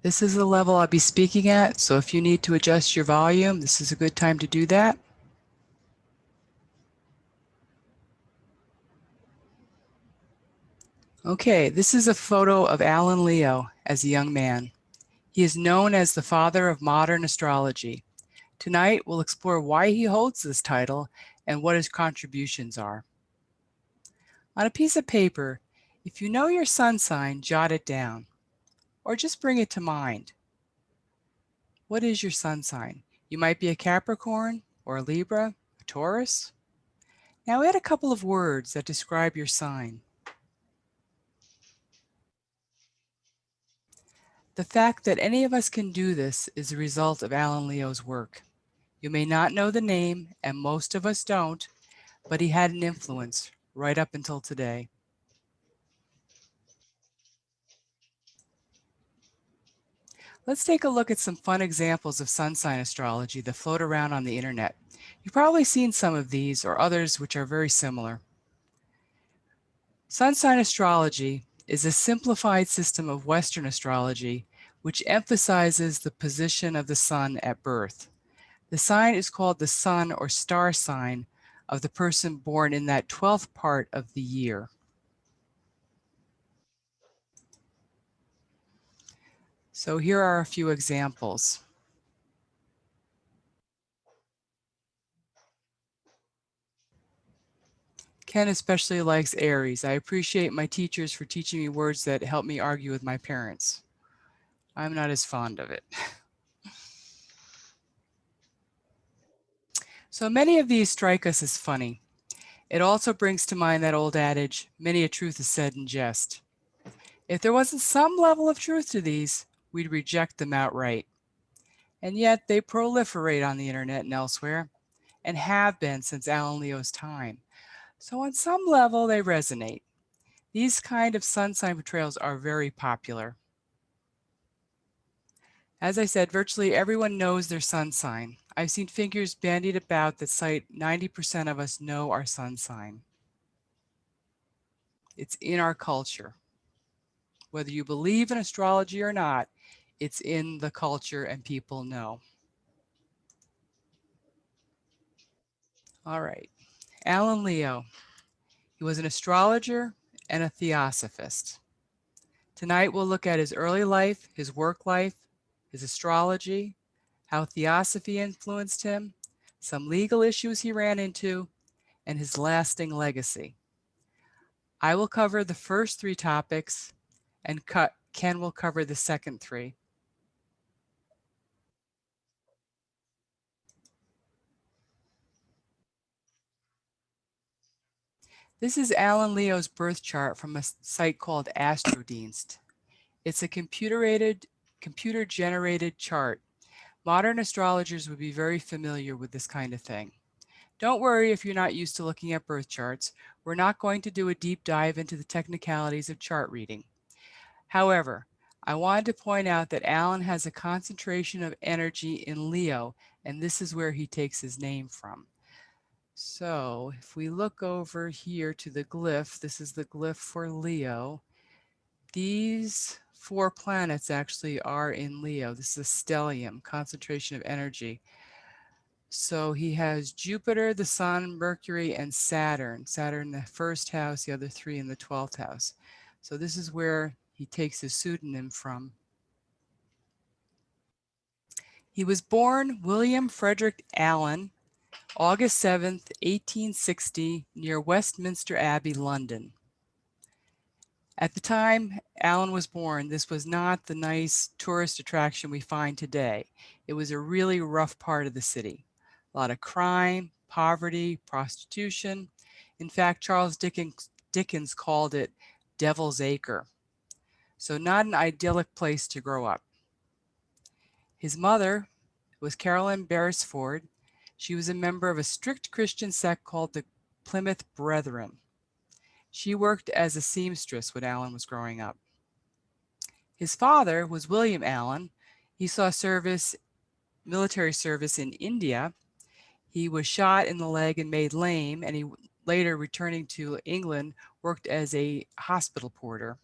This is the level I'll be speaking at, so if you need to adjust your volume, this is a good time to do that. Okay, this is a photo of Alan Leo as a young man. He is known as the father of modern astrology. Tonight, we'll explore why he holds this title and what his contributions are. On a piece of paper, if you know your sun sign, jot it down, or just bring it to mind. What is your sun sign? You might be a Capricorn, or a Libra, a Taurus. Now add a couple of words that describe your sign. The fact that any of us can do this is a result of Alan Leo's work. You may not know the name, and most of us don't, but he had an influence right up until today. Let's take a look at some fun examples of sun sign astrology that float around on the internet. You've probably seen some of these or others which are very similar. Sun sign astrology is a simplified system of Western astrology which emphasizes the position of the sun at birth. The sign is called the sun or star sign of the person born in that 12th part of the year. So here are a few examples. Ken especially likes Aries. I appreciate my teachers for teaching me words that help me argue with my parents. I'm not as fond of it. So many of these strike us as funny. It also brings to mind that old adage, many a truth is said in jest. If there wasn't some level of truth to these, we'd reject them outright. And yet they proliferate on the internet and elsewhere, and have been since Alan Leo's time. So on some level, they resonate. These kind of sun sign portrayals are very popular. As I said, virtually everyone knows their sun sign. I've seen figures bandied about that cite 90% of us know our sun sign. It's in our culture. Whether you believe in astrology or not, it's in the culture and people know. All right, Alan Leo. He was an astrologer and a theosophist. Tonight we'll look at his early life, his work life, his astrology, how Theosophy influenced him, some legal issues he ran into, and his lasting legacy. I will cover the first three topics, and Ken will cover the second three. This is Alan Leo's birth chart from a site called Astrodienst. It's a computer-generated chart. Modern astrologers would be very familiar with this kind of thing. Don't worry if you're not used to looking at birth charts. We're not going to do a deep dive into the technicalities of chart reading. However, I wanted to point out that Alan has a concentration of energy in Leo, and this is where he takes his name from. So if we look over here to the glyph, this is the glyph for Leo. These four planets actually are in Leo. This is a stellium, concentration of energy. So he has Jupiter, the Sun, Mercury, and Saturn. Saturn in the first house, the other three in the 12th house. So this is where he takes his pseudonym from. He was born William Frederick Allen, August 7th, 1860, near Westminster Abbey, London. At the time Allen was born, this was not the nice tourist attraction we find today. It was a really rough part of the city. A lot of crime, poverty, prostitution. In fact, Charles Dickens called it Devil's Acre. So not an idyllic place to grow up. His mother was Carolyn Beresford. She was a member of a strict Christian sect called the Plymouth Brethren. She worked as a seamstress when Allen was growing up. His father was William Allen. He saw military service in India. He was shot in the leg and made lame, and he later, returning to England, worked as a hospital porter.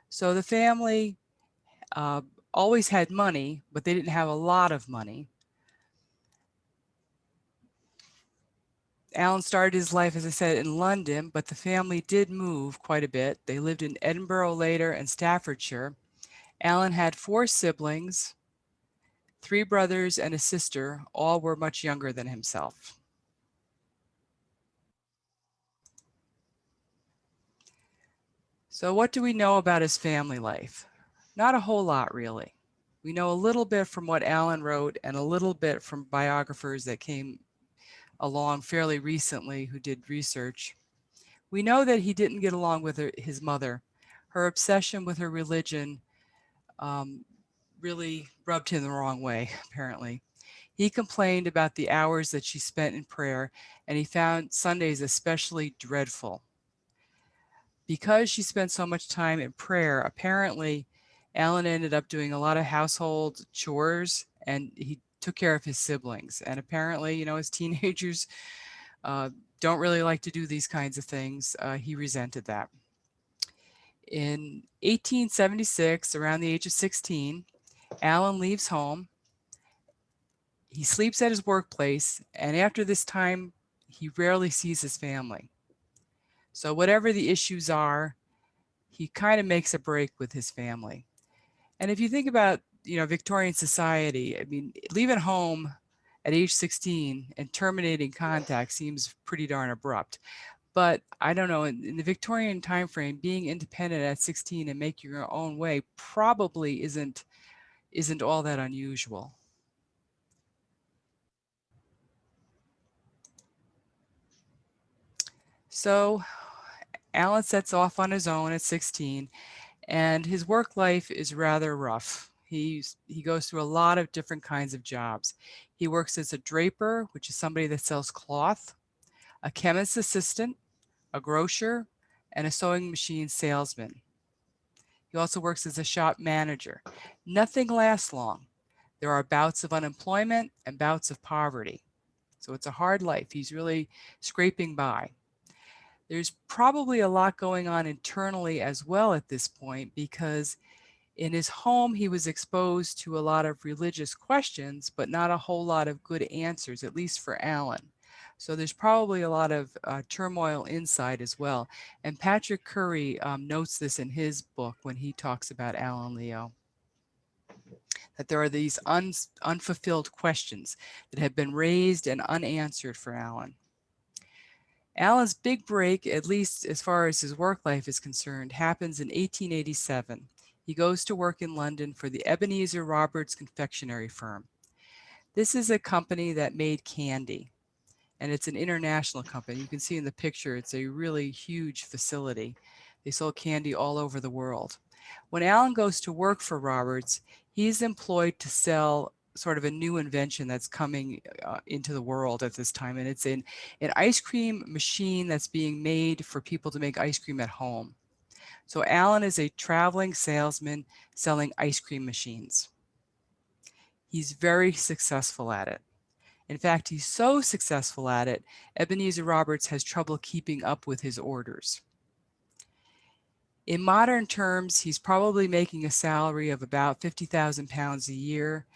So the family always had money, but they didn't have a lot of money. Alan started his life, as I said, in London, but the family did move quite a bit. They lived in Edinburgh later and Staffordshire. Alan had 4 siblings, 3 brothers and a sister. All were much younger than himself. So what do we know about his family life? Not a whole lot, really. We know a little bit from what Alan wrote and a little bit from biographers that came along fairly recently who did research. We know that he didn't get along with his mother. Her obsession with her religion really rubbed him the wrong way, apparently. He complained about the hours that she spent in prayer, and he found Sundays especially dreadful. Because she spent so much time in prayer, apparently Alan ended up doing a lot of household chores, and he took care of his siblings. And apparently, as teenagers uh, don't really like to do these kinds of things, he resented that. In 1876, around the age of 16, Alan leaves home. He sleeps at his workplace, and after this time, he rarely sees his family. So whatever the issues are, he kind of makes a break with his family. And if you think about, Victorian society, I mean, leaving home at age 16 and terminating contact seems pretty darn abrupt. But I don't know, in the Victorian time frame, being independent at 16 and making your own way probably isn't all that unusual. So Alan sets off on his own at 16, and his work life is rather rough. He goes through a lot of different kinds of jobs. He works as a draper, which is somebody that sells cloth, a chemist's assistant, a grocer, and a sewing machine salesman. He also works as a shop manager. Nothing lasts long. There are bouts of unemployment and bouts of poverty. So it's a hard life. He's really scraping by. There's probably a lot going on internally as well at this point, because in his home, he was exposed to a lot of religious questions, but not a whole lot of good answers, at least for Alan. So there's probably a lot of turmoil inside as well. And Patrick Curry notes this in his book when he talks about Alan Leo, that there are these unfulfilled questions that have been raised and unanswered for Alan. Alan's big break, at least as far as his work life is concerned, happens in 1887. He goes to work in London for the Ebenezer Roberts confectionery firm. This is a company that made candy, and it's an international company. You can see in the picture, it's a really huge facility. They sold candy all over the world. When Alan goes to work for Roberts, he's employed to sell sort of a new invention that's coming into the world at this time. And it's an ice cream machine that's being made for people to make ice cream at home. So Alan is a traveling salesman selling ice cream machines. He's very successful at it. In fact, he's so successful at it, Ebenezer Roberts has trouble keeping up with his orders. In modern terms, he's probably making a salary of about 50,000 pounds a year.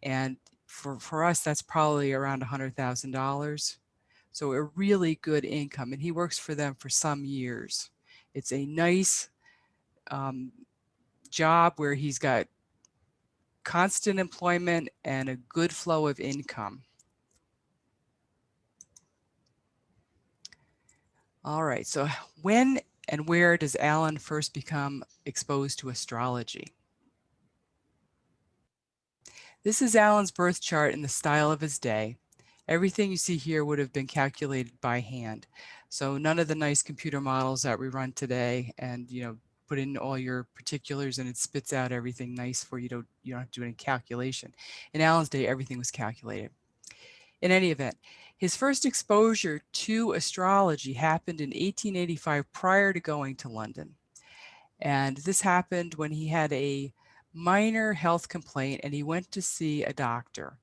And for us, that's probably around $100,000. So a really good income. And he works for them for some years. It's a nice job where he's got constant employment and a good flow of income. All right, so when and where does Alan first become exposed to astrology? This is Alan's birth chart in the style of his day. Everything you see here would have been calculated by hand. So none of the nice computer models that we run today and, put in all your particulars and it spits out everything nice for you. You don't have to do any calculation. In Alan's day, everything was calculated. In any event, his first exposure to astrology happened in 1885 prior to going to London. And this happened when he had a minor health complaint and he went to see a doctor.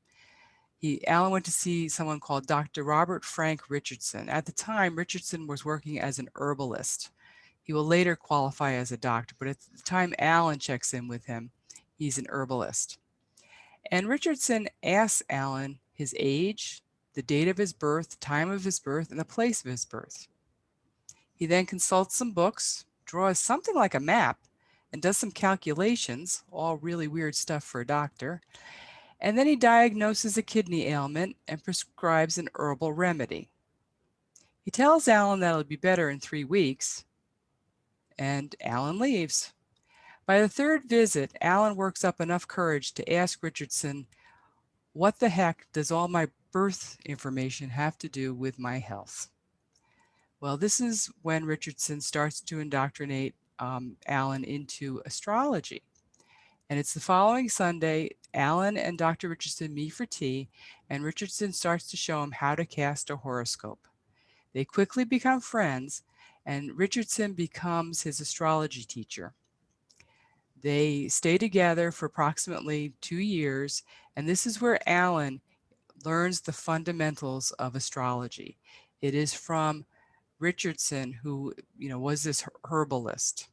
Alan went to see someone called Dr. Robert Frank Richardson. At the time, Richardson was working as an herbalist. He will later qualify as a doctor, but at the time Alan checks in with him, He's an herbalist. And Richardson asks Alan his age, the date of his birth, the time of his birth, and the place of his birth. He then consults some books, draws something like a map, and does some calculations, all really weird stuff for a doctor. And then he diagnoses a kidney ailment and prescribes an herbal remedy. He tells Alan that it'll be better in 3 weeks, and Alan leaves. By the third visit, Alan works up enough courage to ask Richardson, "What the heck does all my birth information have to do with my health?" Well, this is when Richardson starts to indoctrinate Alan into astrology. And it's the following Sunday, Alan and Dr. Richardson meet for tea, and Richardson starts to show him how to cast a horoscope. They quickly become friends, and Richardson becomes his astrology teacher. They stay together for approximately 2 years, and this is where Alan learns the fundamentals of astrology. It is from Richardson, who was this herbalist.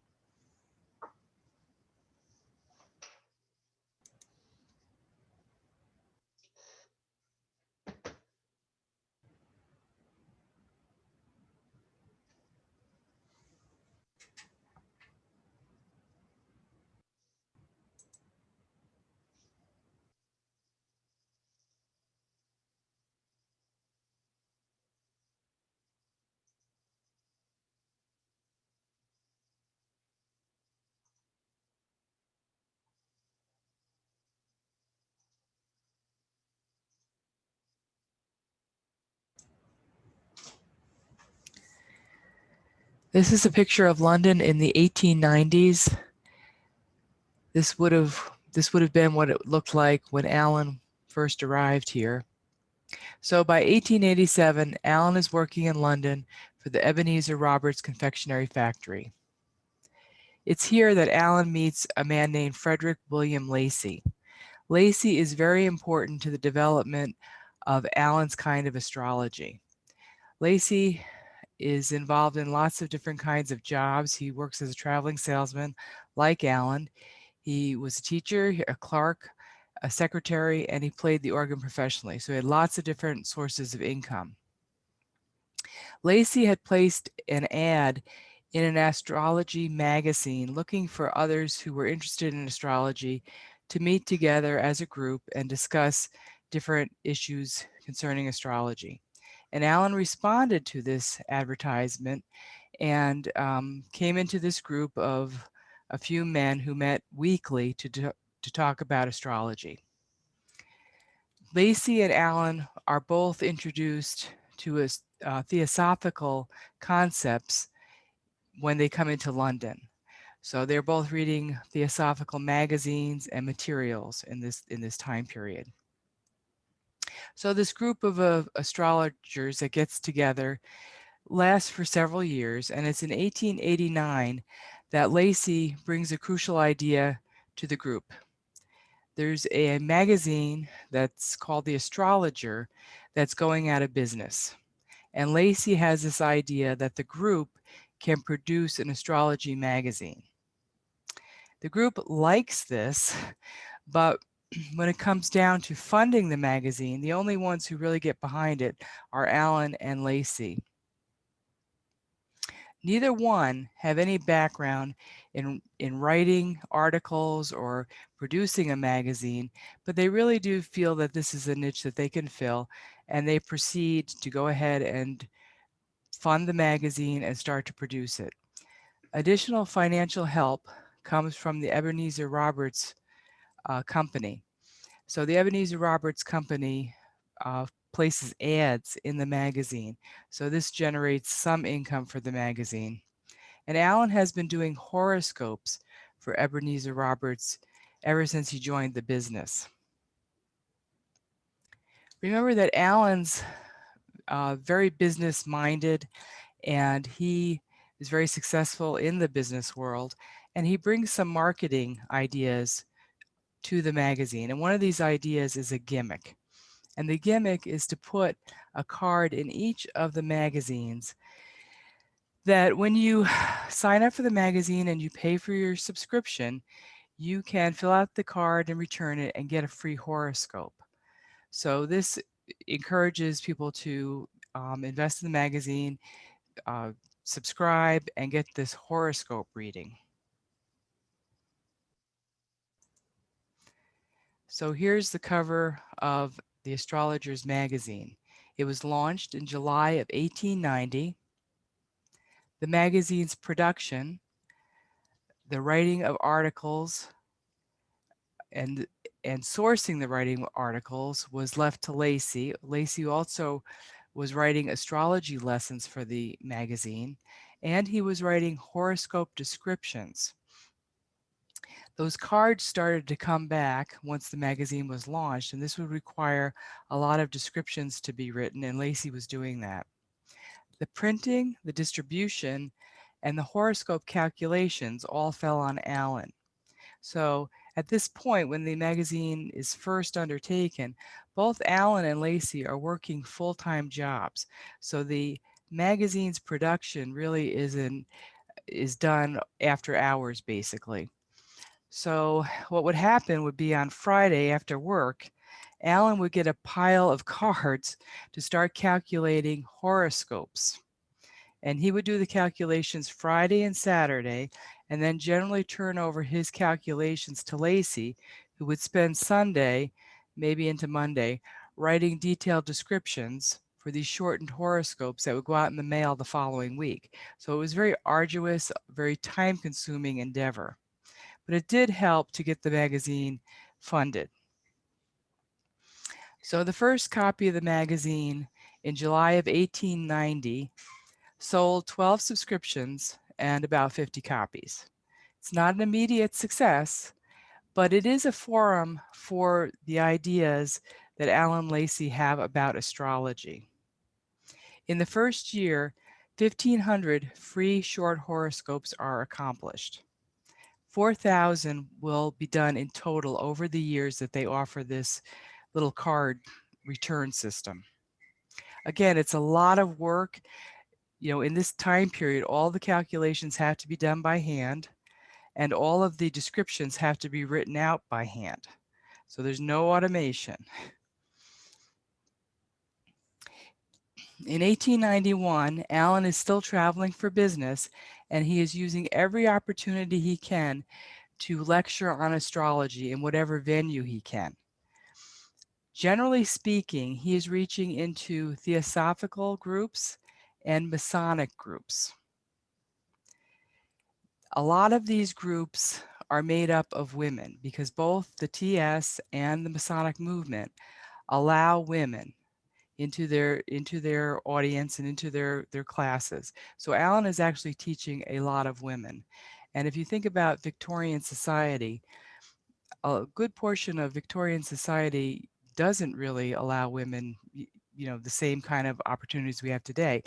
This is a picture of London in the 1890s. This would have been what it looked like when Alan first arrived here. So by 1887, Alan is working in London for the Ebenezer Roberts Confectionery Factory. It's here that Alan meets a man named Frederick William Lacy. Lacy is very important to the development of Alan's kind of astrology. Lacy is involved in lots of different kinds of jobs. He works as a traveling salesman like Alan. He was a teacher, a clerk, a secretary, and he played the organ professionally. So he had lots of different sources of income. Lacy had placed an ad in an astrology magazine looking for others who were interested in astrology to meet together as a group and discuss different issues concerning astrology. And Alan responded to this advertisement and came into this group of a few men who met weekly to talk about astrology. Lacy and Alan are both introduced to theosophical concepts when they come into London. So they're both reading theosophical magazines and materials in this time period. So this group of astrologers that gets together lasts for several years, and it's in 1889 that Lacy brings a crucial idea to the group. There's a magazine that's called the Astrologer that's going out of business. And Lacy has this idea that the group can produce an astrology magazine. The group likes this, but when it comes down to funding the magazine, the only ones who really get behind it are Alan and Lacy. Neither one have any background in writing articles or producing a magazine, but they really do feel that this is a niche that they can fill, and they proceed to go ahead and fund the magazine and start to produce it. Additional financial help comes from the Ebenezer Roberts company. So the Ebenezer Roberts company places ads in the magazine. So this generates some income for the magazine. And Alan has been doing horoscopes for Ebenezer Roberts ever since he joined the business. Remember that Alan's very business minded, and he is very successful in the business world, and he brings some marketing ideas to the magazine. And one of these ideas is a gimmick. And the gimmick is to put a card in each of the magazines that when you sign up for the magazine and you pay for your subscription, you can fill out the card and return it and get a free horoscope. So this encourages people to invest in the magazine, uh, subscribe, and get this horoscope reading. So here's the cover of the Astrologer's magazine. It was launched in July of 1890. The magazine's production, the writing of articles, and and sourcing the writing of articles was left to Lacey. Lacey also was writing astrology lessons for the magazine, and he was writing horoscope descriptions. Those cards started to come back once the magazine was launched, and this would require a lot of descriptions to be written, and Lacey was doing that. The printing, the distribution, and the horoscope calculations all fell on Allen. So at this point, when the magazine is first undertaken, both Allen and Lacey are working full-time jobs. So the magazine's production really is done after hours, basically. So what would happen would be on Friday after work, Allen would get a pile of cards to start calculating horoscopes. And he would do the calculations Friday and Saturday, and then generally turn over his calculations to Lacey, who would spend Sunday, maybe into Monday, writing detailed descriptions for these shortened horoscopes that would go out in the mail the following week. So it was very arduous, very time-consuming endeavor. But it did help to get the magazine funded. So the first copy of the magazine in July of 1890 sold 12 subscriptions and about 50 copies. It's not an immediate success, but it is a forum for the ideas that Alan Lacey have about astrology. In the first year, 1,500 free short horoscopes are accomplished. 4,000 will be done in total over the years that they offer this little card return system. Again, it's a lot of work. In this time period, all the calculations have to be done by hand, and all of the descriptions have to be written out by hand. So there's no automation. In 1891, Allen is still traveling for business, and he is using every opportunity he can to lecture on astrology in whatever venue he can. Generally speaking, he is reaching into theosophical groups and Masonic groups. A lot of these groups are made up of women because both the TS and the Masonic movement allow women into their audience and into their classes. So Alan is actually teaching a lot of women. And if you think about Victorian society, a good portion of Victorian society doesn't really allow women, the same kind of opportunities we have today.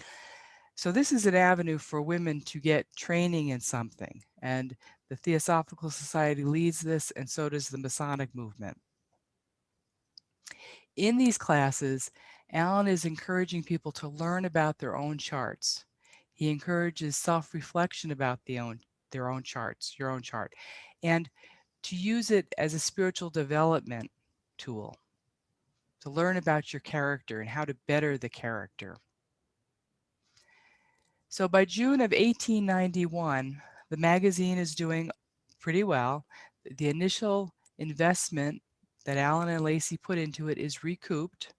So this is an avenue for women to get training in something. And the Theosophical Society leads this, and so does the Masonic movement. In these classes, Alan is encouraging people to learn about their own charts. He encourages self-reflection about their own charts, your own chart, and to use it as a spiritual development tool, to learn about your character and how to better the character. So by June of 1891, the magazine is doing pretty well. The initial investment that Alan and Lacey put into it is recouped.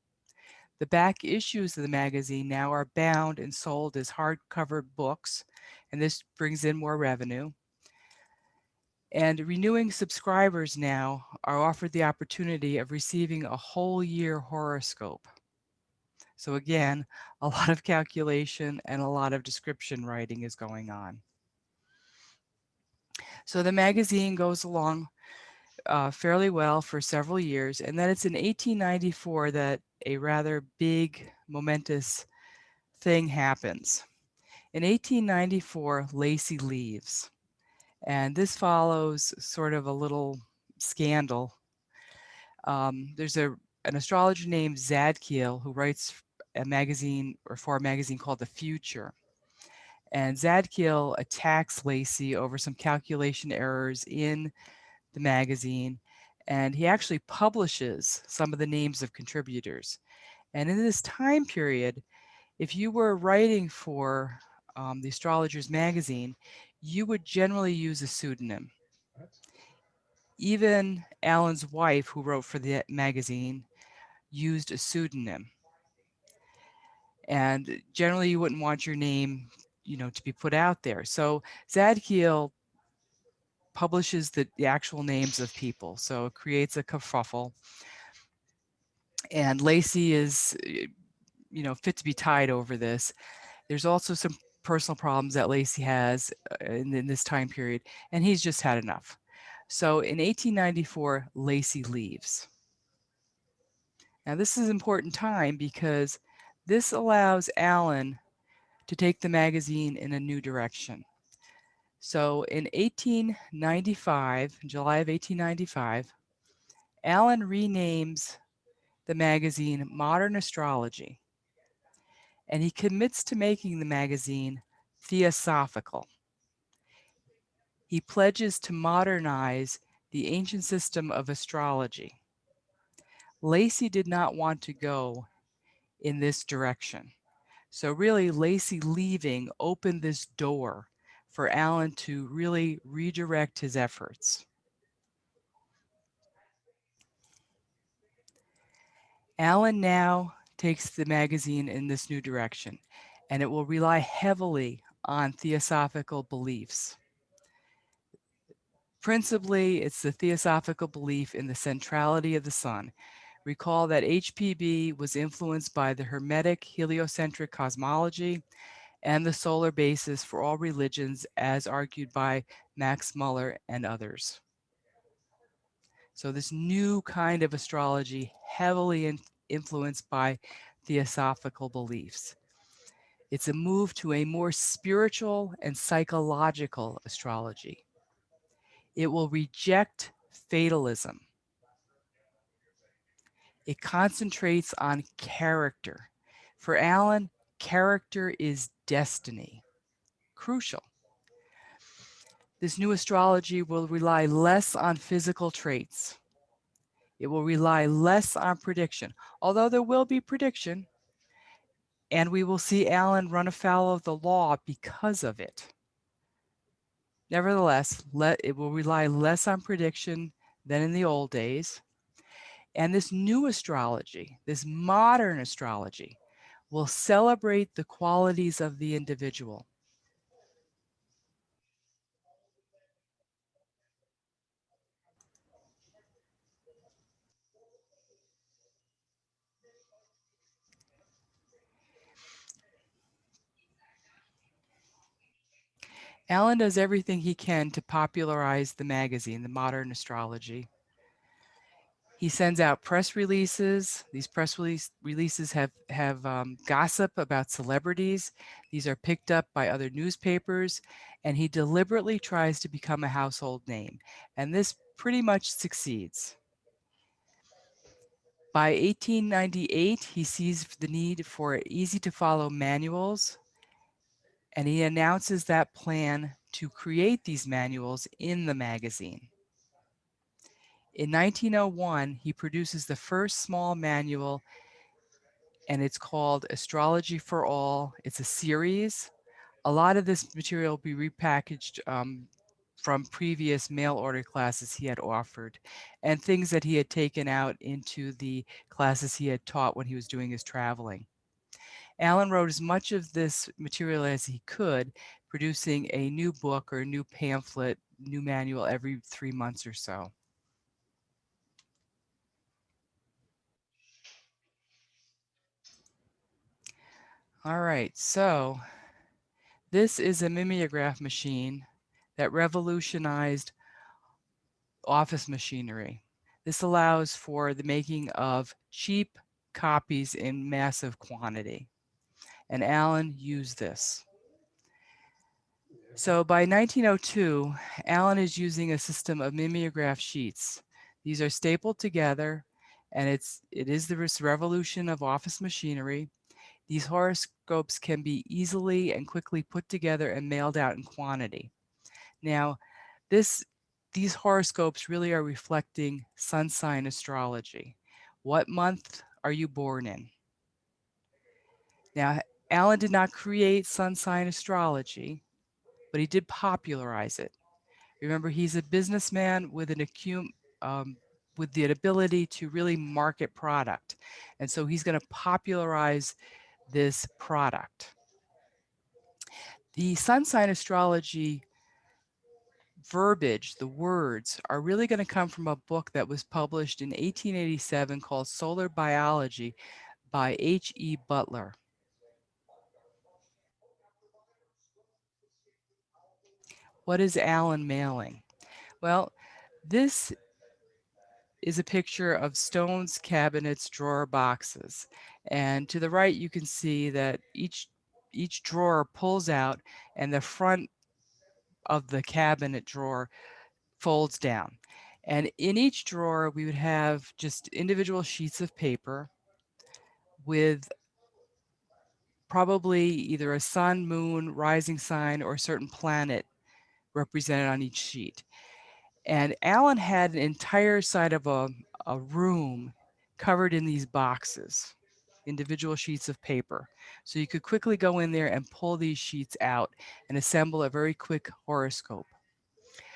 The back issues of the magazine now are bound and sold as hardcover books, and this brings in more revenue. And renewing subscribers now are offered the opportunity of receiving a whole year horoscope. So again, a lot of calculation and a lot of description writing is going on. So the magazine goes along fairly well for several years, and then it's in 1894 that a rather big, momentous thing happens. In 1894, Lacey leaves, and this follows sort of a little scandal. There's an astrologer named Zadkiel who writes a magazine or for a magazine called The Future. And Zadkiel attacks Lacey over some calculation errors in the magazine, and he actually publishes some of the names of contributors. And in this time period, if you were writing for the Astrologer's magazine, you would generally use a pseudonym. Even Allen's wife, who wrote for the magazine, used a pseudonym. And generally, you wouldn't want your name, to be put out there. So Zadkiel publishes the actual names of people. So it creates a kerfuffle. And Lacey is, fit to be tied over this. There's also some personal problems that Lacey has in this time period, and he's just had enough. So in 1894, Lacey leaves. Now, this is an important time because this allows Allen to take the magazine in a new direction. So in 1895, in July of 1895, Allen renames the magazine Modern Astrology, and he commits to making the magazine theosophical. He pledges to modernize the ancient system of astrology. Lacey did not want to go in this direction. So really, Lacey leaving opened this door for Allen to really redirect his efforts. Allen now takes the magazine in this new direction, and it will rely heavily on theosophical beliefs. Principally, it's the theosophical belief in the centrality of the sun. Recall that HPB was influenced by the Hermetic heliocentric cosmology and the solar basis for all religions, as argued by Max Muller and others. So, this new kind of astrology, heavily influenced by theosophical beliefs. It's a move to a more spiritual and psychological astrology. It will reject fatalism. It concentrates on character. For Allen, character is destiny. Crucial. This new astrology will rely less on physical traits. It will rely less on prediction, although there will be prediction, and we will see Allen run afoul of the law because of it. Nevertheless, it will rely less on prediction than in the old days. And this new astrology, this modern astrology, will celebrate the qualities of the individual. Allen does everything he can to popularize the magazine, the modern astrology. He sends out press releases. These releases have gossip about celebrities. These are picked up by other newspapers, and he deliberately tries to become a household name. And this pretty much succeeds. By 1898, he sees the need for easy to follow manuals, and he announces that plan to create these manuals in the magazine. In 1901, he produces the first small manual, and it's called Astrology for All. It's a series. A lot of this material will be repackaged from previous mail order classes he had offered and things that he had taken out into the classes he had taught when he was doing his traveling. Allen wrote as much of this material as he could, producing a new book or a new pamphlet, new manual every 3 months or so. All right, so this is a mimeograph machine that revolutionized office machinery. This allows for the making of cheap copies in massive quantity. And Allen used this. So by 1902, Allen is using a system of mimeograph sheets. These are stapled together, and it is the revolution of office machinery. These horoscopes can be easily and quickly put together and mailed out in quantity. Now, this these horoscopes really are reflecting sun sign astrology. What month are you born in? Now, Alan did not create sun sign astrology, but he did popularize it. Remember, he's a businessman with um, with the ability to really market product, and so he's going to popularize this product. The sun sign astrology verbiage, the words, are really going to come from a book that was published in 1887 called Solar Biology by H.E. Butler. What is Allen mailing? Well, this is a picture of stones, cabinets, drawer boxes. And to the right, you can see that each drawer pulls out and the front of the cabinet drawer folds down. And in each drawer, we would have just individual sheets of paper with probably either a sun, moon, rising sign, or a certain planet represented on each sheet. And Alan had an entire side of a room covered in these boxes, individual sheets of paper. So you could quickly go in there and pull these sheets out and assemble a very quick horoscope.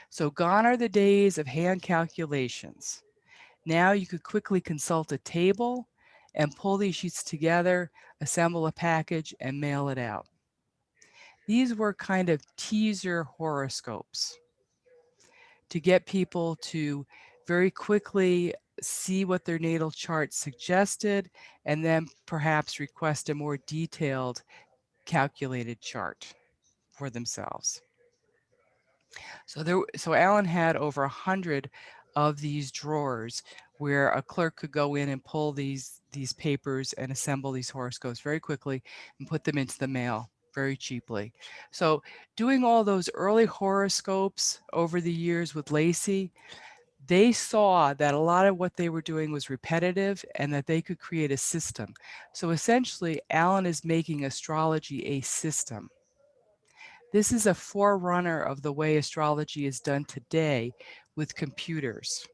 So gone are the days of hand calculations. Now you could quickly consult a table and pull these sheets together, assemble a package, and mail it out. These were kind of teaser horoscopes to get people to very quickly see what their natal chart suggested and then perhaps request a more detailed calculated chart for themselves. So Alan had over 100 of these drawers where a clerk could go in and pull these papers and assemble these horoscopes very quickly and put them into the mail very cheaply. So doing all those early horoscopes over the years with Lacey, they saw that a lot of what they were doing was repetitive and that they could create a system. So essentially, Alan is making astrology a system. This is a forerunner of the way astrology is done today with computers.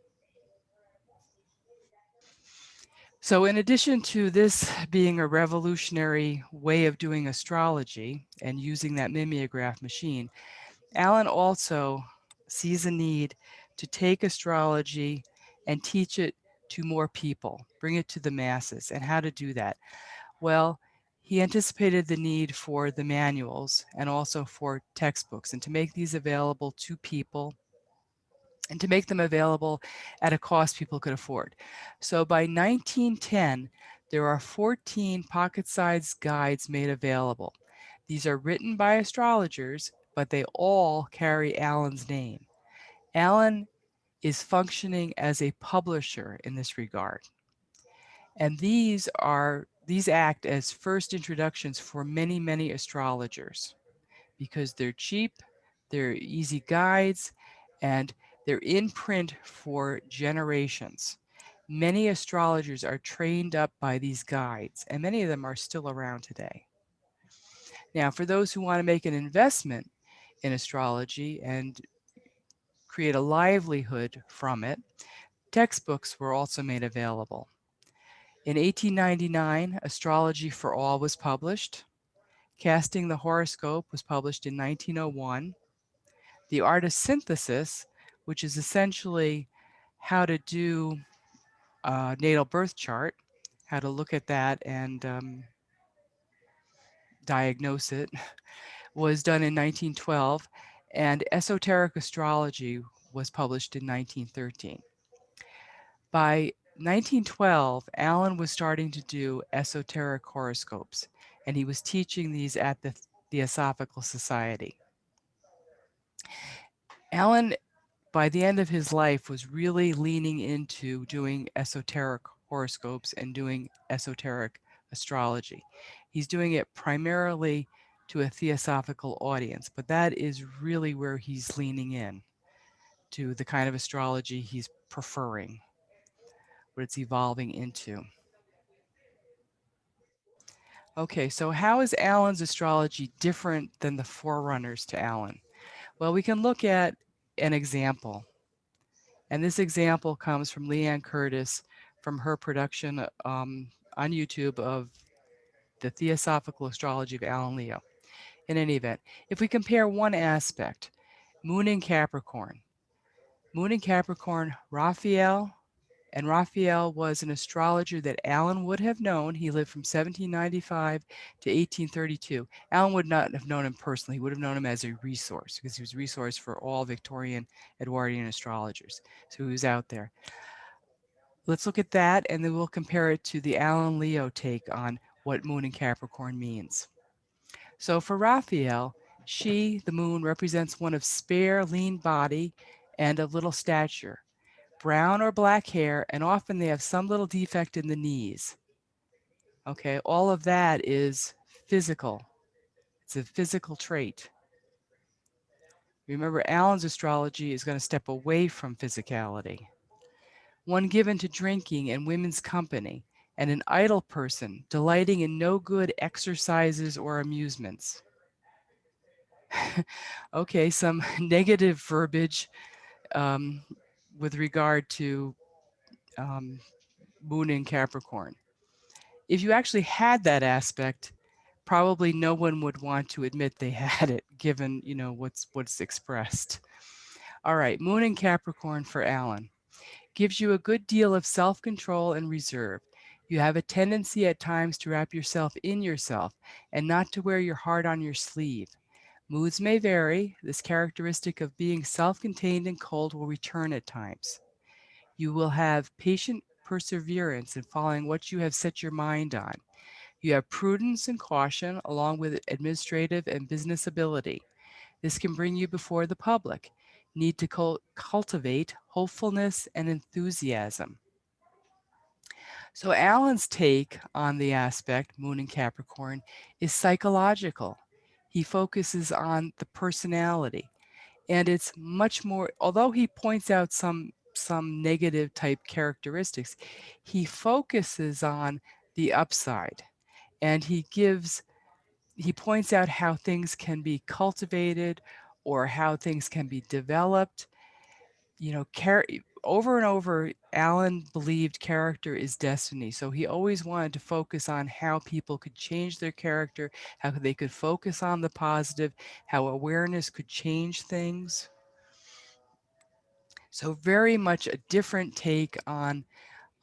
So in addition to this being a revolutionary way of doing astrology and using that mimeograph machine, Alan also sees a need to take astrology and teach it to more people, bring it to the masses. And how to do that? Well, he anticipated the need for the manuals and also for textbooks and to make these available to people and to make them available at a cost people could afford. So by 1910, there are 14 pocket-sized guides made available. These are written by astrologers, but they all carry Allen's name. Allen is functioning as a publisher in this regard. And these act as first introductions for many, many astrologers because they're cheap, they're easy guides, and they're in print for generations. Many astrologers are trained up by these guides, and many of them are still around today. Now, for those who want to make an investment in astrology and create a livelihood from it, textbooks were also made available. In 1899, Astrology for All was published. Casting the Horoscope was published in 1901. The Art of Synthesis, which is essentially how to do a natal birth chart, how to look at that and diagnose it, was done in 1912, and Esoteric Astrology was published in 1913. By 1912, Allen was starting to do esoteric horoscopes, and he was teaching these at the Theosophical Society. Allen, by the end of his life, was really leaning into doing esoteric horoscopes and doing esoteric astrology. He's doing it primarily to a theosophical audience, but that is really where he's leaning in to the kind of astrology he's preferring, what it's evolving into. Okay, so how is Allen's astrology different than the forerunners to Allen? Well, we can look at an example. And this example comes from Leanne Curtis from her production on YouTube of the Theosophical Astrology of Alan Leo. In any event, if we compare one aspect, Moon in Capricorn. Moon in Capricorn, Raphael, and Raphael was an astrologer that Alan would have known. He lived from 1795 to 1832. Alan would not have known him personally. He would have known him as a resource because he was a resource for all Victorian Edwardian astrologers. So he was out there. Let's look at that, and then we'll compare it to the Alan Leo take on what Moon in Capricorn means. So for Raphael, she, the moon, represents one of spare, lean body and of little stature, brown or black hair, and often they have some little defect in the knees. Okay, all of that is physical. It's a physical trait. Remember, Alan's astrology is going to step away from physicality. One given to drinking and women's company, and an idle person, delighting in no good exercises or amusements. Okay, some negative verbiage um, with regard to um, Moon in Capricorn. If you actually had that aspect, probably no one would want to admit they had it, given what's expressed. All right, Moon in Capricorn for Alan gives you a good deal of self-control and reserve. You have a tendency at times to wrap yourself in yourself and not to wear your heart on your sleeve. Moods may vary. This characteristic of being self-contained and cold will return at times. You will have patient perseverance in following what you have set your mind on. You have prudence and caution along with administrative and business ability. This can bring you before the public. Need to cultivate hopefulness and enthusiasm. So Alan's take on the aspect, Moon in Capricorn, is psychological. He focuses on the personality. And it's much more, although he points out some negative type characteristics, he focuses on the upside. And he points out how things can be cultivated or how things can be developed. Over and over, Alan believed character is destiny. So he always wanted to focus on how people could change their character, how they could focus on the positive, how awareness could change things. So very much a different take on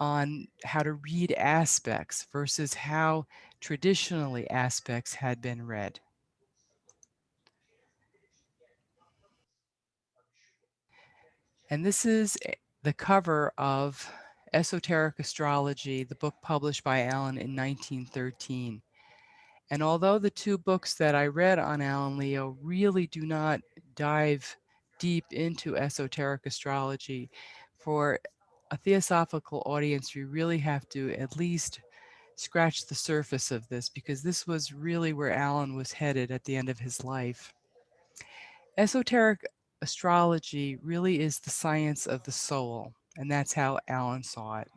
how to read aspects versus how traditionally aspects had been read. And this is the cover of Esoteric Astrology, the book published by Alan in 1913. And although the two books that I read on Alan Leo really do not dive deep into esoteric astrology, for a theosophical audience, you really have to at least scratch the surface of this because this was really where Alan was headed at the end of his life. Esoteric astrology really is the science of the soul, and that's how Alan saw it.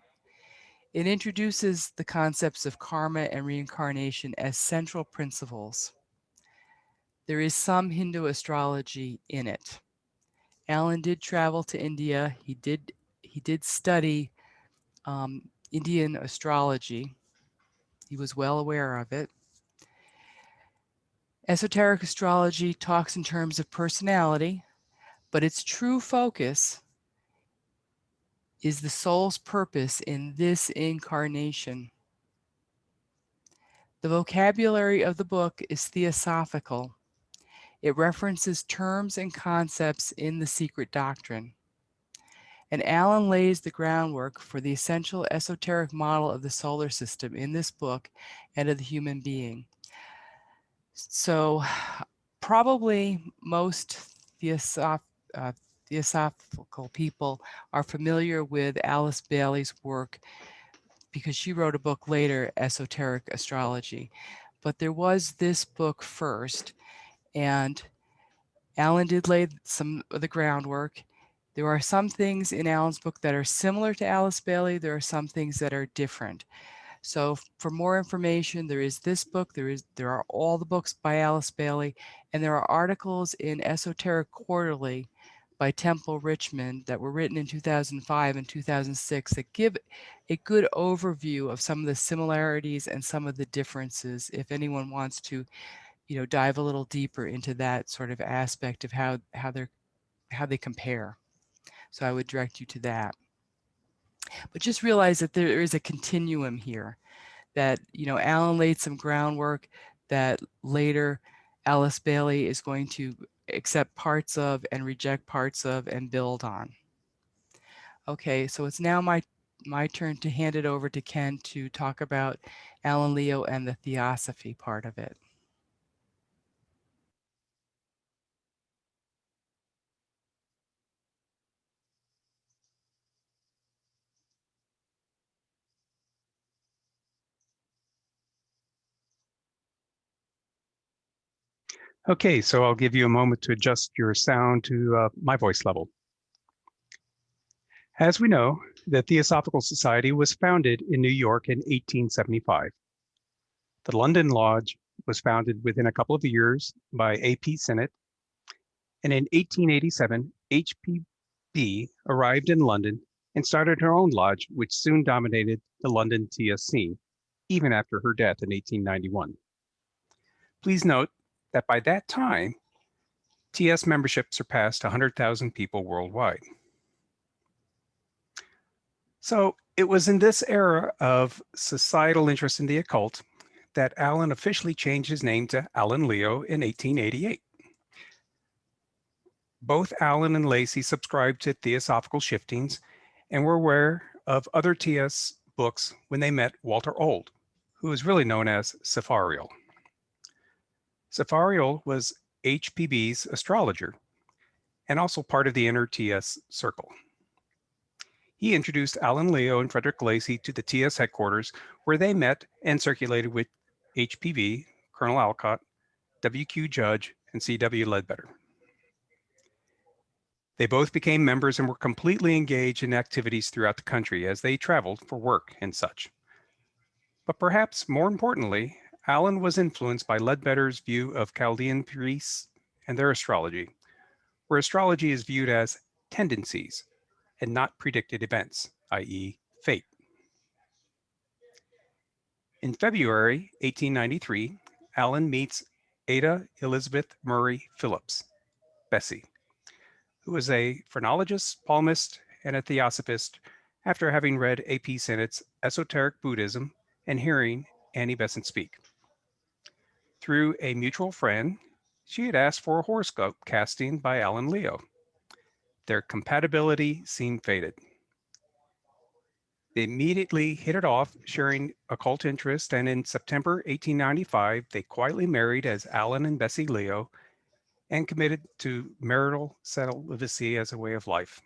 It introduces the concepts of karma and reincarnation as central principles. There is some Hindu astrology in it. Alan did travel to India. He did study Indian astrology. He was well aware of it. Esoteric astrology talks in terms of personality, but its true focus is the soul's purpose in this incarnation. The vocabulary of the book is theosophical. It references terms and concepts in the secret doctrine. And Alan lays the groundwork for the essential esoteric model of the solar system in this book and of the human being. So probably most uh, theosophical people are familiar with Alice Bailey's work because she wrote a book later, Esoteric Astrology. But there was this book first, and Alan did lay some of the groundwork. There are some things in Alan's book that are similar to Alice Bailey. There are some things that are different. So for more information, there is this book, there are all the books by Alice Bailey, and there are articles in Esoteric Quarterly by Temple Richmond that were written in 2005 and 2006 that give a good overview of some of the similarities and some of the differences if anyone wants to, dive a little deeper into that sort of aspect of how they compare. So I would direct you to that. But just realize that there is a continuum here, that, Alan laid some groundwork that later Alice Bailey is going to accept parts of and reject parts of and build on. Okay, so it's now my turn to hand it over to Ken to talk about Alan Leo and the Theosophy part of it. Okay, so I'll give you a moment to adjust your sound to my voice level. As we know, the Theosophical Society was founded in New York in 1875. The London Lodge was founded within a couple of years by A.P. Sinnett, and in 1887, H.P.B. arrived in London and started her own lodge, which soon dominated the London TS scene, even after her death in 1891. Please note that by that time, TS membership surpassed 100,000 people worldwide. So it was in this era of societal interest in the occult that Alan officially changed his name to Alan Leo in 1888. Both Alan and Lacey subscribed to Theosophical shiftings and were aware of other TS books when they met Walter Old, who is really known as Cephariel. Cephariel was HPB's astrologer and also part of the inner TS circle. He introduced Alan Leo and Frederick Lacey to the TS headquarters, where they met and circulated with HPV, Colonel Alcott, W.Q. Judge, and C.W. Ledbetter. They both became members and were completely engaged in activities throughout the country as they traveled for work and such. But perhaps more importantly, Alan was influenced by Ledbetter's view of Chaldean priests and their astrology, where astrology is viewed as tendencies and not predicted events, i.e., fate. In February 1893, Alan meets Ada Elizabeth Murray Phillips, Bessie, who is a phrenologist, palmist, and a theosophist after having read A.P. Sinnett's Esoteric Buddhism and hearing Annie Besant speak. Through a mutual friend, she had asked for a horoscope casting by Alan Leo. Their compatibility seemed fated. They immediately hit it off, sharing occult interest, and in September 1895, they quietly married as Alan and Bessie Leo and committed to marital celibacy as a way of life.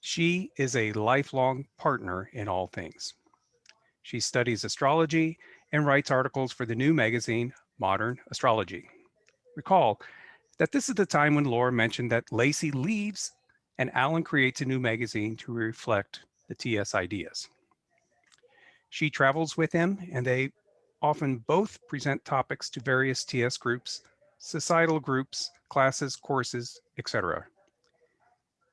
She is a lifelong partner in all things. She studies astrology and writes articles for the new magazine, Modern Astrology. Recall that this is the time when Laura mentioned that Lacey leaves and Alan creates a new magazine to reflect the TS ideas. She travels with him, and they often both present topics to various TS groups, societal groups, classes, courses, etc.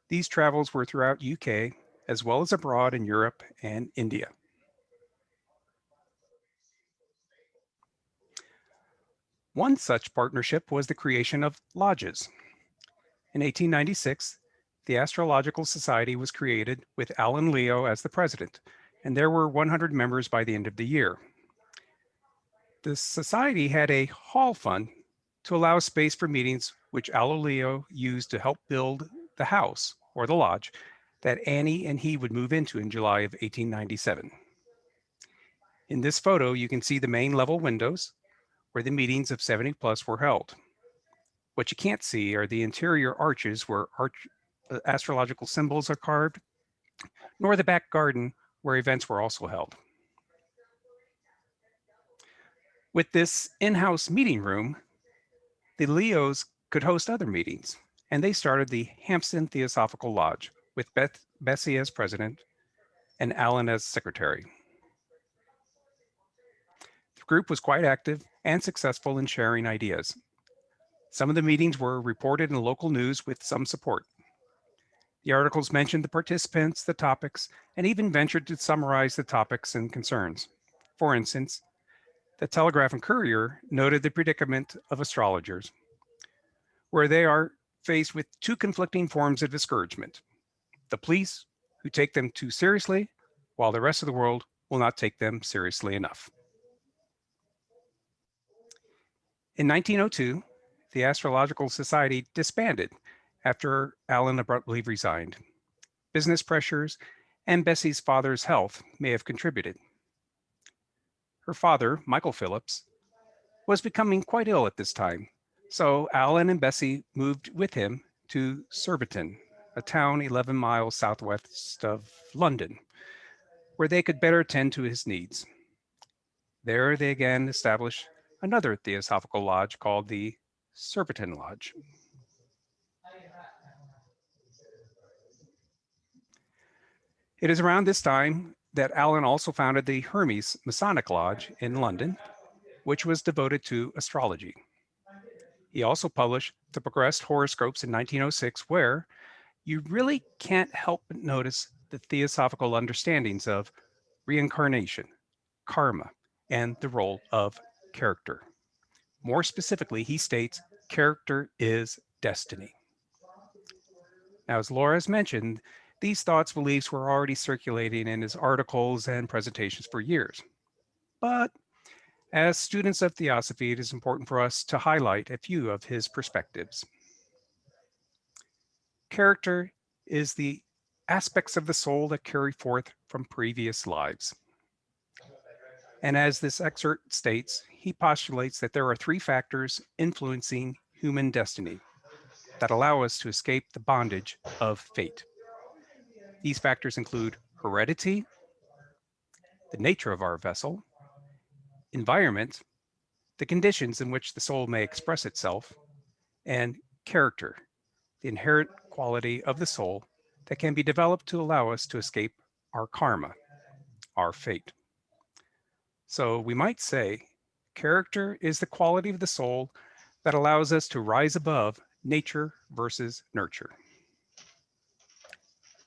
These travels were throughout UK, as well as abroad in Europe and India. One such partnership was the creation of lodges. In 1896, the Astrological Society was created with Alan Leo as the president, and there were 100 members by the end of the year. The society had a hall fund to allow space for meetings, which Alan Leo used to help build the house, or the lodge, that Annie and he would move into in July of 1897. In this photo, you can see the main level windows where the meetings of 70 plus were held. What you can't see are the interior arches where astrological symbols are carved, nor the back garden where events were also held. With this in-house meeting room, the Leos could host other meetings, and they started the Hampstead Theosophical Lodge with Bessie as president and Alan as secretary. The group was quite active and successful in sharing ideas. Some of the meetings were reported in local news with some support. The articles mentioned the participants, the topics, and even ventured to summarize the topics and concerns. For instance, the Telegraph and Courier noted the predicament of astrologers, where they are faced with two conflicting forms of discouragement: the police, who take them too seriously, while the rest of the world will not take them seriously enough. In 1902, the Astrological Society disbanded after Allen abruptly resigned. Business pressures and Bessie's father's health may have contributed. Her father, Michael Phillips, was becoming quite ill at this time, so Allen and Bessie moved with him to Surbiton, a town 11 miles southwest of London, where they could better attend to his needs. There they again established another Theosophical lodge called the Surbiton Lodge. It is around this time that Allen also founded the Hermes Masonic Lodge in London, which was devoted to astrology. He also published the Progressed Horoscopes in 1906, where you really can't help but notice the theosophical understandings of reincarnation, karma, and the role of character. More specifically, he states character is destiny. Now, as Laura has mentioned, these thoughts, beliefs were already circulating in his articles and presentations for years. But as students of Theosophy, it is important for us to highlight a few of his perspectives. Character is the aspects of the soul that carry forth from previous lives. And as this excerpt states, he postulates that there are three factors influencing human destiny that allow us to escape the bondage of fate. These factors include heredity, the nature of our vessel, environment, the conditions in which the soul may express itself, and character, the inherent quality of the soul that can be developed to allow us to escape our karma, our fate. So we might say character is the quality of the soul that allows us to rise above nature versus nurture.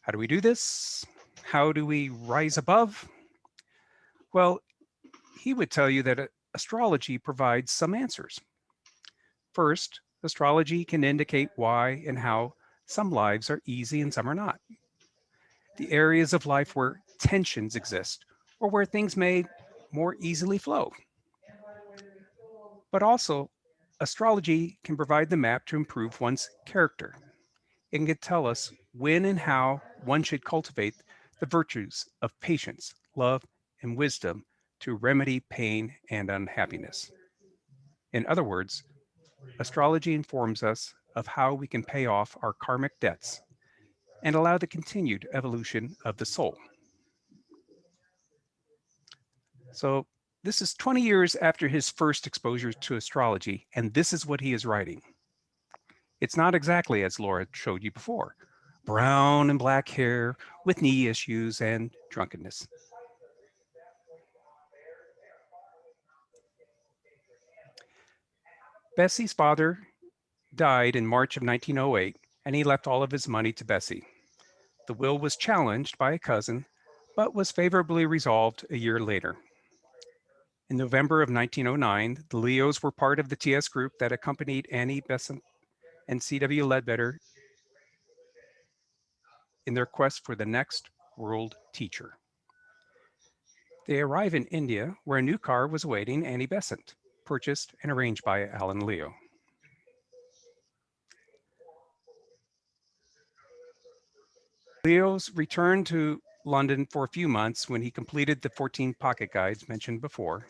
How do we do this? How do we rise above? Well, he would tell you that astrology provides some answers. First, astrology can indicate why and how some lives are easy and some are not. The areas of life where tensions exist or where things may more easily flow. But also, astrology can provide the map to improve one's character. It can tell us when and how one should cultivate the virtues of patience, love, and wisdom to remedy pain and unhappiness. In other words, astrology informs us of how we can pay off our karmic debts and allow the continued evolution of the soul. So, this is 20 years after his first exposure to astrology, and this is what he is writing. It's not exactly as Laura showed you before: brown and black hair with knee issues and drunkenness. Bessie's father died in March of 1908, and he left all of his money to Bessie. The will was challenged by a cousin, but was favorably resolved a year later. In November of 1909, the Leos were part of the TS group that accompanied Annie Besant and C.W. Ledbetter in their quest for the next world teacher. They arrive in India, where a new car was awaiting Annie Besant, purchased and arranged by Alan Leo. Leo's returned to London for a few months when he completed the 14 pocket guides mentioned before.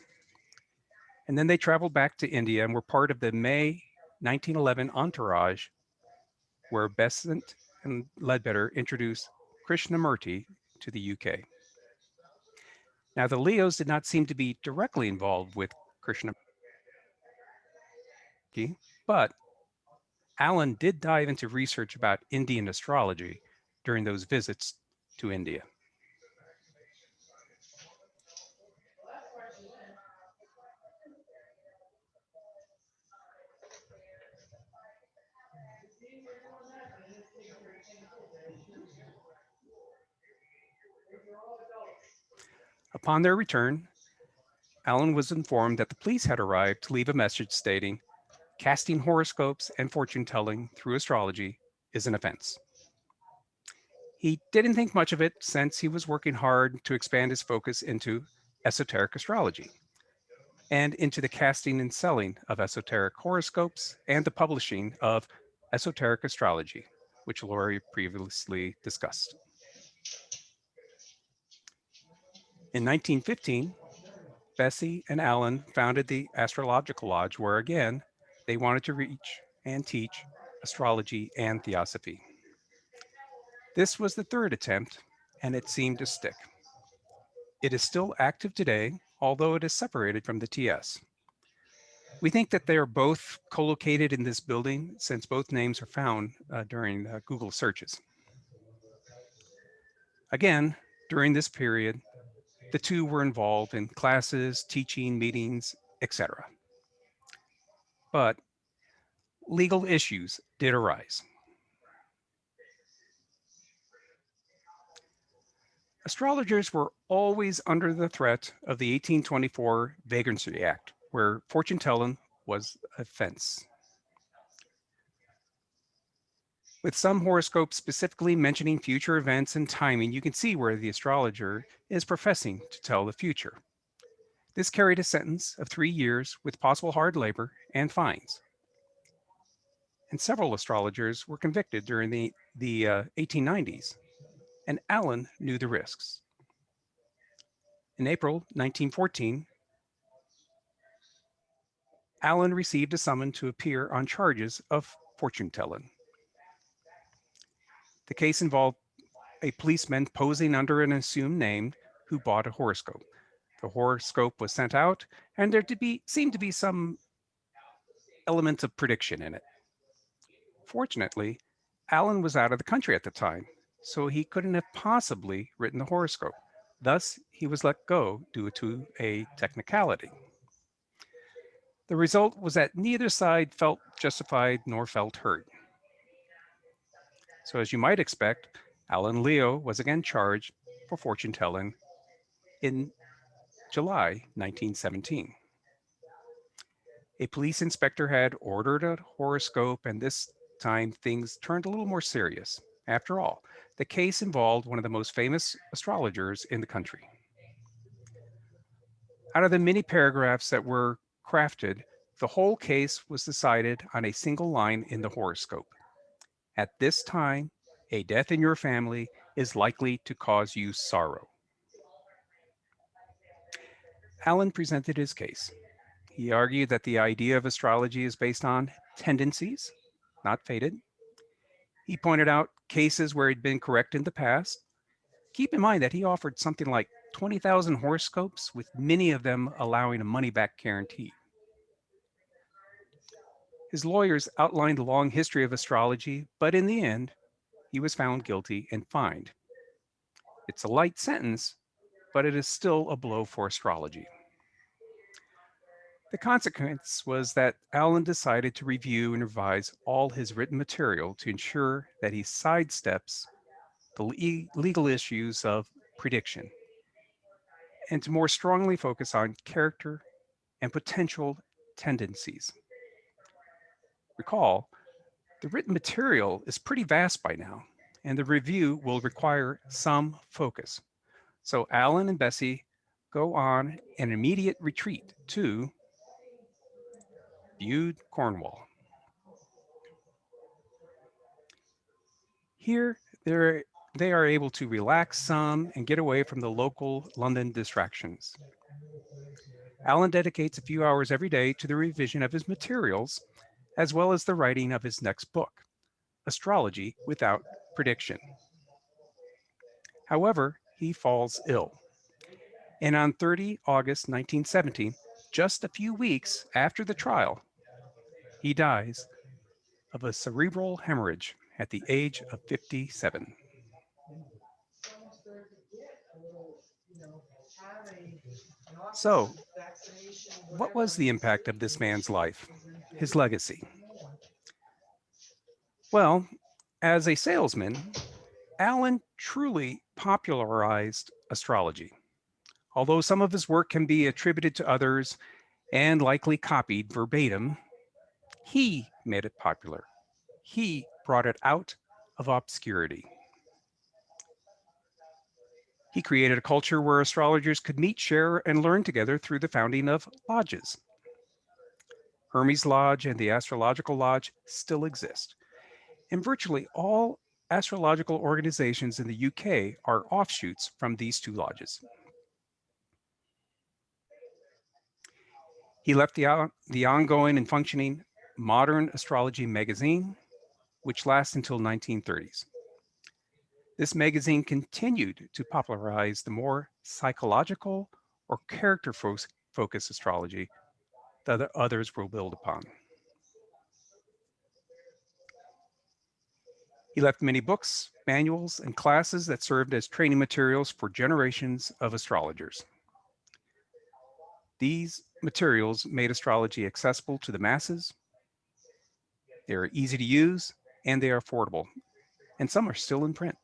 And then they traveled back to India and were part of the May 1911 entourage, where Besant and Ledbetter introduced Krishnamurti to the UK. Now, the Leos did not seem to be directly involved with Krishnamurti, but Alan did dive into research about Indian astrology during those visits to India. Upon their return, Allen was informed that the police had arrived to leave a message stating, "Casting horoscopes and fortune telling through astrology is an offense." He didn't think much of it since he was working hard to expand his focus into esoteric astrology and into the casting and selling of esoteric horoscopes and the publishing of Esoteric Astrology, which Lori previously discussed. In 1915, Bessie and Allen founded the Astrological Lodge, where again, they wanted to reach and teach astrology and theosophy. This was the third attempt, and it seemed to stick. It is still active today, although it is separated from the TS. We think that they are both co-located in this building since both names are found during Google searches. Again, during this period, the two were involved in classes, teaching, meetings, etc. But legal issues did arise. Astrologers were always under the threat of the 1824 Vagrancy Act, where fortune telling was a offense. With some horoscopes specifically mentioning future events and timing, you can see where the astrologer is professing to tell the future. This carried a sentence of 3 years with possible hard labor and fines. And several astrologers were convicted during the 1890s, and Allen knew the risks. In April 1914, Allen received a summons to appear on charges of fortune telling. The case involved a policeman posing under an assumed name who bought a horoscope. The horoscope was sent out, and there seemed to be some element of prediction in it. Fortunately, Allen was out of the country at the time, so he couldn't have possibly written the horoscope. Thus, he was let go due to a technicality. The result was that neither side felt justified nor felt hurt. So, as you might expect, Alan Leo was again charged for fortune telling in July 1917. A police inspector had ordered a horoscope, and this time things turned a little more serious. After all, the case involved one of the most famous astrologers in the country. Out of the many paragraphs that were crafted, the whole case was decided on a single line in the horoscope. At this time, a death in your family is likely to cause you sorrow. Allen presented his case. He argued that the idea of astrology is based on tendencies, not fated. He pointed out cases where he'd been correct in the past. Keep in mind that he offered something like 20,000 horoscopes, with many of them allowing a money back guarantee. His lawyers outlined a long history of astrology, but in the end, he was found guilty and fined. It's a light sentence, but it is still a blow for astrology. The consequence was that Allen decided to review and revise all his written material to ensure that he sidesteps the legal issues of prediction and to more strongly focus on character and potential tendencies. Recall, the written material is pretty vast by now, and the review will require some focus. So Allen and Bessie go on an immediate retreat to Bude, Cornwall. Here, they are able to relax some and get away from the local London distractions. Allen dedicates a few hours every day to the revision of his materials, as well as the writing of his next book, Astrology Without Prediction. However, he falls ill. And on 30 August 1917, just a few weeks after the trial, he dies of a cerebral hemorrhage at the age of 57. So, what was the impact of this man's life, his legacy? Well, as a salesman, Allen truly popularized astrology. Although some of his work can be attributed to others and likely copied verbatim, he made it popular. He brought it out of obscurity. He created a culture where astrologers could meet, share, and learn together through the founding of lodges. Hermes Lodge and the Astrological Lodge still exist, and virtually all astrological organizations in the UK are offshoots from these two lodges. He left the ongoing and functioning Modern Astrology magazine, which lasts until 1930s. This magazine continued to popularize the more psychological or character-focused astrology that others will build upon. He left many books, manuals, and classes that served as training materials for generations of astrologers. These materials made astrology accessible to the masses. They are easy to use and they are affordable, and some are still in print.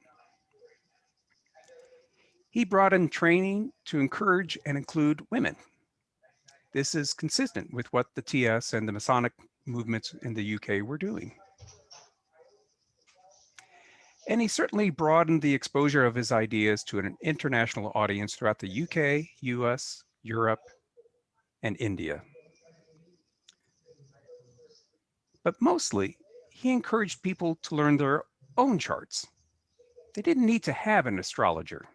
He brought in training to encourage and include women. This is consistent with what the TS and the Masonic movements in the UK were doing. And he certainly broadened the exposure of his ideas to an international audience throughout the UK, US, Europe, and India. But mostly, he encouraged people to learn their own charts. They didn't need to have an astrologer.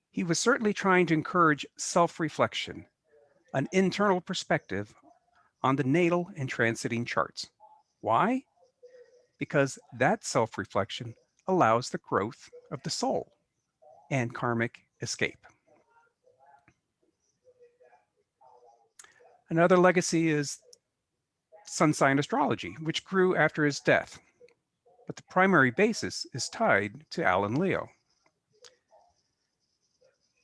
He was certainly trying to encourage self-reflection, an internal perspective on the natal and transiting charts. Why? Because that self-reflection allows the growth of the soul and karmic escape. Another legacy is sun sign astrology, which grew after his death, but the primary basis is tied to Alan Leo.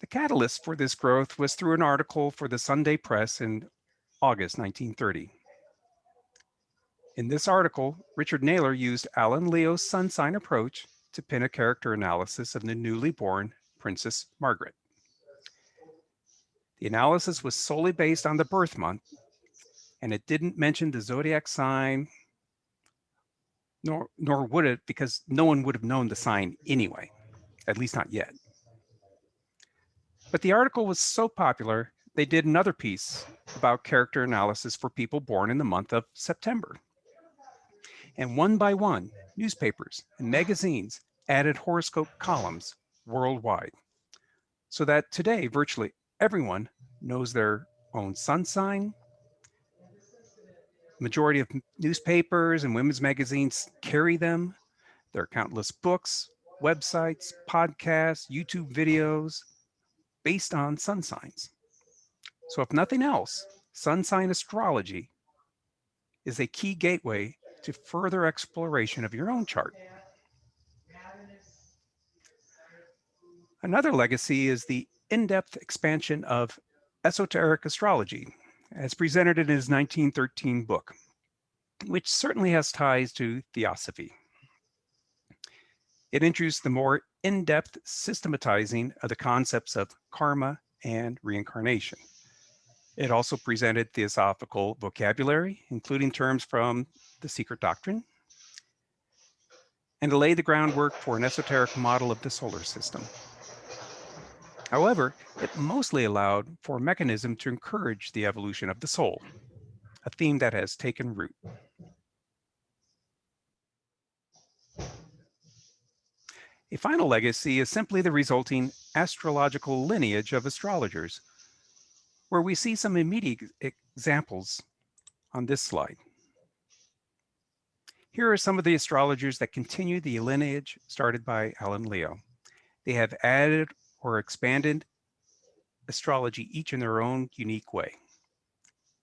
The catalyst for this growth was through an article for the Sunday Press in August 1930. In this article, Richard Naylor used Alan Leo's sun sign approach to pin a character analysis of the newly born Princess Margaret. The analysis was solely based on the birth month, and it didn't mention the zodiac sign, nor would it, because no one would have known the sign anyway, at least not yet. But the article was so popular, they did another piece about character analysis for people born in the month of September. And one by one, newspapers and magazines added horoscope columns worldwide, so that today virtually everyone knows their own sun sign. Majority of newspapers and women's magazines carry them. There are countless books, websites, podcasts, YouTube videos based on sun signs. So if nothing else, sun sign astrology is a key gateway to further exploration of your own chart. Another legacy is the in-depth expansion of esoteric astrology, as presented in his 1913 book, which certainly has ties to Theosophy. It introduced the more in-depth systematizing of the concepts of karma and reincarnation. It also presented theosophical vocabulary, including terms from the secret doctrine, and to lay the groundwork for an esoteric model of the solar system. However, it mostly allowed for a mechanism to encourage the evolution of the soul, a theme that has taken root. A final legacy is simply the resulting astrological lineage of astrologers, where we see some immediate examples on this slide. Here are some of the astrologers that continue the lineage started by Alan Leo. They have added or expanded astrology each in their own unique way.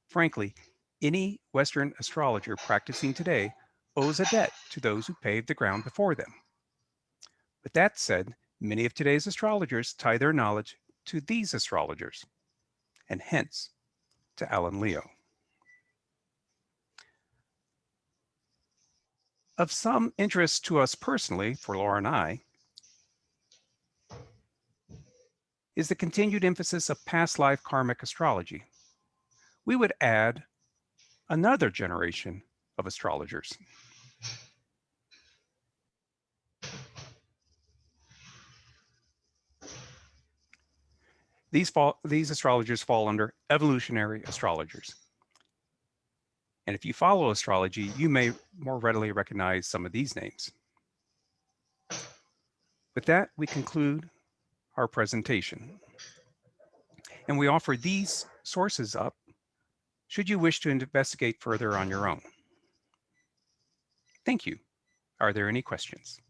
Frankly, any Western astrologer practicing today owes a debt to those who paved the ground before them. With that said, many of today's astrologers tie their knowledge to these astrologers, and hence to Alan Leo. Of some interest to us personally, for Laura and I, is the continued emphasis of past life karmic astrology. We would add another generation of astrologers. These astrologers fall under evolutionary astrologers. And if you follow astrology, you may more readily recognize some of these names. With that, we conclude our presentation. And we offer these sources up should you wish to investigate further on your own. Thank you. Are there any questions?